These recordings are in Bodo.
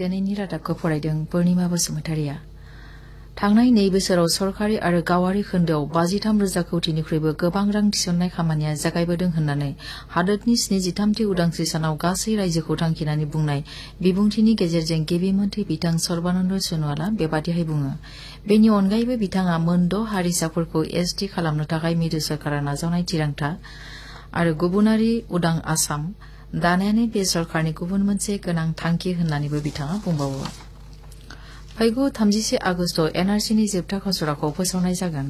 दिनैनि रादाबखौ फरायदों पुर्णिमा बसुमतारिया। थांनाय 2 बोसोराव सरकारि आरो गावारि खोन्दोआव 53,000 कौटिनिख्रुइबो गोबां रां थिसननाय खामानिया जागायबोदों होननानै हादोरनि 73थि उदांस्रि सानाव गासै रायजोखौ थांखिनानै बुंनाय बिबुंथिनि गेजेरजों गिबि मन्थ्रि बिथां सर्बानन्द सोनोवालआ बेबादिहाय बुङो। बेनि अनगायैबो बिथाङा मोन 6 हारिसाफोरखौ एसटि खालामनो थाखाय मिरु सरकारा नाजावनाय थिरांथा आरो गुबुनारि उदां आसाम दानायानो बे सरकारनि गुबुन मोनसे गोनां थांखि होननानैबो बिथाङा बुंबावो। फैगौ 31 आगस्टआव एनआरसिनि जोबथा खसराखौ फोसावनाय जागोन।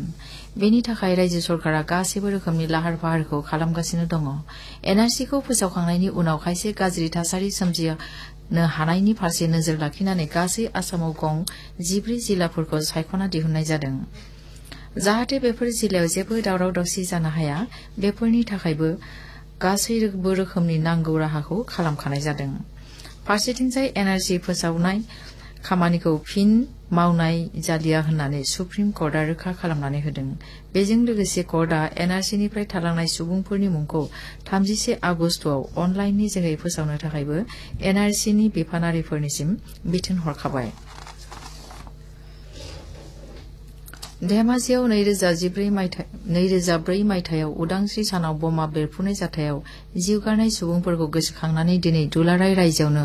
बेनि थाखाय रायजो सरकारा गासैबो रोखोमनि लाहार फाहारखौ खालामगासिनो दङ। एनआरसिखौ फोसावखांनायनि उनाव खायसे गाज्रि थासारि सोमजिनो हानायनि फारसे नोजोर लाखिनानै गासै आसामाव गं 14 जिल्लाफोरखौ सायख'ना दिहुननाय जादों। जाहाथे बेफोर जिल्लायाव जेबो दावराव दावसि जानो हाया, बेफोरनि थाखायबो गासैबो रोखोमनि नांगौ राहाखौ खालामखानाय जादों। फारसेथिंजाय एनआरसि फोसावनाय खामानिखौ फिन मावनाय जालिया होननानै सुप्रिम कर्टआ रोखा खालामनानै होदों। बेजों लोगोसे कर्टआ एनआरसिनिफ्राय थालांनाय सुबुंफोरनि मुंखौ 31 आगस्टआव अनलाइननि जोहै फोसावनो थाखायबो एनआरसिनि बिफानारिफोरनिसिम बिथोन हरखाबाय। धेमाजियाव 2004 मायथाइयाव उदांस्रि सानाव बमा बेरफ्रुनाय जाथायाव जिउ गारनाय सुबुंफोरखौ गोसोखांनानै दिनै दुलाराय रायजोआवनो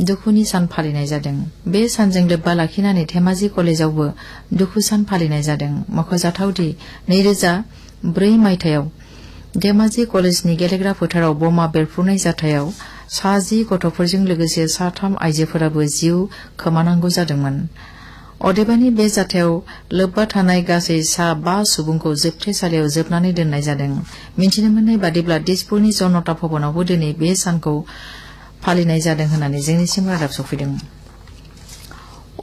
दुखुनि सान फालिनाय जादों। बे सानजों लोब्बा लाखिनानै धेमाजि कलेजावबो दुखु सान फालिनाय जादों। मख'जाथावदि 2004 मायथाइयाव धेमाजि कलेजनि गेलेग्रा फोथाराव बमा बेरफ्रुनाय जाथायाव 10 गथ'फोरजों लोगोसे 3 आइजोफोराबो जिउ खोमानांगौ जादोंमोन। अदेबानि बे जाथायाव लोब्बा थानाय गासै 5 सुबुंखौ जोबथेसालियाव जोबनानै दोननाय जादों। मिन्थिनो मोननाय बादिब्ला दिसपुरनि जनता भवनावबो दिनै बे सानखौ फालिनाय जादों होननानै जोंनिसिम रादाब सफैदों।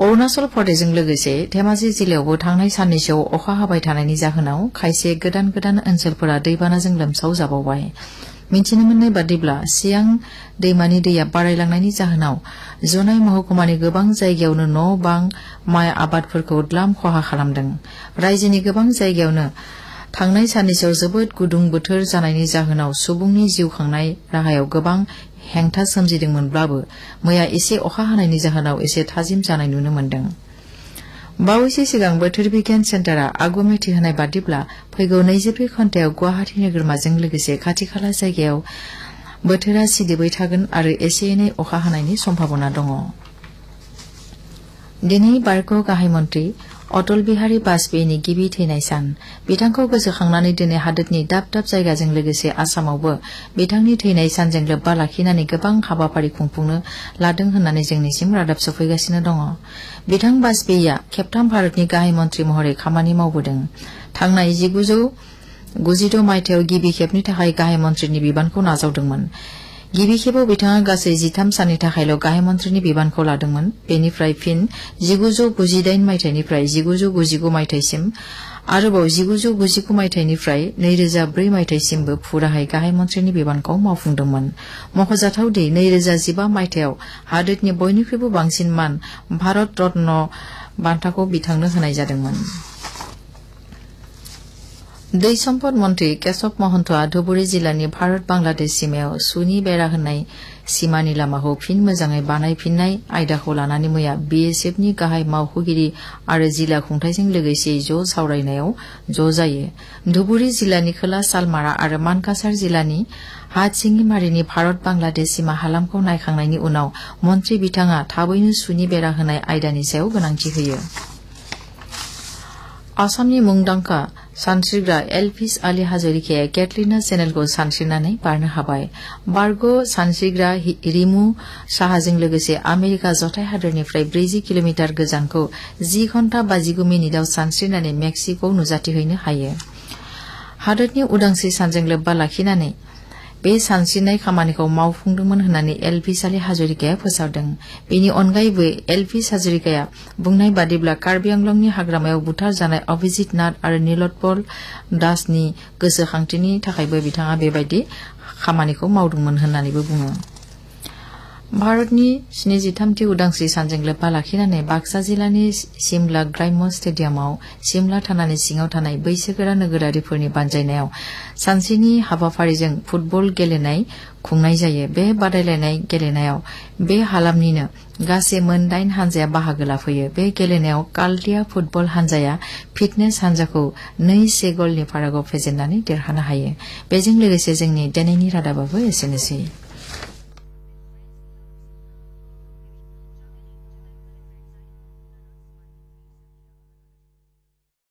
अरुणाचल प्रदेशजों लोगोसे धेमाजि जिल्लायावबो थांनाय साननैसोआव अखा हाबाय थानायनि जाहोनाव खायसे गोदान ओनसोलफोरा दैबानाजों लोमसाव जाबावबाय। मिन्थिनो मोननाय बादिब्ला सियां दैमानि दैया बारायलांनायनि जाहोनाव जनाय महकुमानि गोबां जायगायावनो न' बां माइ आबादफोरखौ द्लाम खहा खालामदों। रायजोनि गोबां जायगायावनो थांनाय साननैसोआव जोबोद गुदुं बोथोर जानायनि जाहोनाव सुबुंनि जिउ खांनाय राहायाव गोबां हेंथा सोमजिदोंमोनब्लाबो मैया एसे अखा हानायनि जाहोनाव एसे थाजिम जानाय नुनो मोन्दों। बावैसो सिगां बोथोर बिगियान सेन्टारआ आगुमिथि होनाय बादिब्ला फैगौ 24 घन्टायाव गुवाहाटी नोगोरमाजों लोगोसे खाथि खाला जायगायाव बोथोरा सिदोबै थागोन आरो एसे एनै अखा हानायनि सम्भावना दङ। दिनै बारग' गाहाय मन्त्रि अटल बिहारी वाजपेयीनि गिबि थैनाय सान। बिथांखौ गोसोखांनानै दिनै हादोरनि दाब दाब जायगाजों लोगोसे आसामावबो बिथांनि थैनाय सानजों लोब्बा लाखिनानै गोबां हाबाफारि खुंफुंनो लादों होननानै जोंनिसिम रादाब सफैगासिनो दङ। बिथां वाजपेयीआ खेबथाम भारतनि गाहाय मन्त्रि महरै खामानि मावबोदों। थांनाय 1996 मायथाइयाव गिबि खेबनि थाखाय गाहाय मन्त्रिनि बिबानखौ नाजावदोंमोन। गिबि खेबाव बिथाङा गासै 13 साननि थाखायल' गाहाय मन्त्रिनि बिबानखौ लादोंमोन। बेनिफ्राय फिन 1998 मायथाइनिफ्राय 1999 मायथाइसिम आरोबाव 1999 मायथाइनिफ्राय 2004 मायथाइसिमबो फुराहाय गाहाय मन्त्रिनि बिबानखौ मावफुंदोंमोन। मख'जाथावदि 2015 मायथाइयाव हादोरनि बयनिख्रुइबो बांसिन मान भारत रत्न बान्थाखौ बिथांनो होनाय जादोंमोन। दै सम्पद मन्त्रि केशव महन्तआ धुबुरी जिल्लानि भारत बांलादेश सीमायाव सुनि बेरा होनाय सीमानि लामाखौ फिन मोजाङै बानायफिननाय आयदाखौ लानानै मैया बीएसएफनि गाहाय मावख'गिरि आरो जिल्ला खुंथायजों लोगोसे ज' सावरायनायाव ज' जायो। धुबुरी जिल्लानि खोला सालमारा आरो मानकासार जिल्लानि हाथिसिङिमारिनि भारत बांलादेश सीमा हालामखौ नायखांनायनि उनाव मन्त्रि बिथाङा थाबैनो सुनि बेरा होनाय आयदानि सायाव गोनांथि होयो। आसामनि मुंदांखा सानस्रिग्रा एलभिस आली हाजरिकाया केटलिना चेनेलखौ सानस्रिनानै बारनो हाबाय। बारग' सानस्रिग्रा रिमु साहाजों लोगोसे आमेरिका जथाय हादोरनिफ्राय 40 किल'मिटार गोजानखौ 10 घन्टा 59 मिनिटआव सानस्रिनानै मेक्सिक'आव नुजाथिहैनो हायो। हादोरनि उदांस्रि सानजों लोब्बा लाखिनानै बे सानस्रिनाय खामानिखौ मावफुंदोंमोन होननानै एलभिस आली हाजरिकाया फोसावदों। बेनि अनगायैबो एलभिस हाजरिकाया बुंनाय बादिब्ला कार्बि आंलंनि हाग्रामायाव बुथार जानाय अभिजित नाथ आरो नीलोत्पल दासनि गोसोखांथिनि थाखायबो बिथाङा बेबायदि खामानिखौ मावदोंमोन होननानैबो बुङो। भारतनि 73थि उदांस्रि सानजों लोब्बा लाखिनानै बाक्सा जिल्लानि सिमला ग्राम्य स्टेडियामाव सिमला थानानि सिङाव थानाय बैसोगोरा नोगोरारिफोरनि बानजायनायाव सानसेनि हाबाफारिजों फुटबल गेलेनाय खुंनाय जायो। बे बादायलायनाय गेलेनायाव बे हालामनिनो गासै मोन 8 हानजाया बाहागो लाफैयो। बे गेलेनायाव कालटिया फुटबल हानजाया फिटनेस हानजाखौ 2-1 गलनि फारागआव फेजेननानै देरहानो हायो। बेजों लोगोसे जोंनि दिनैनि रादाबाबो एसेनोसै।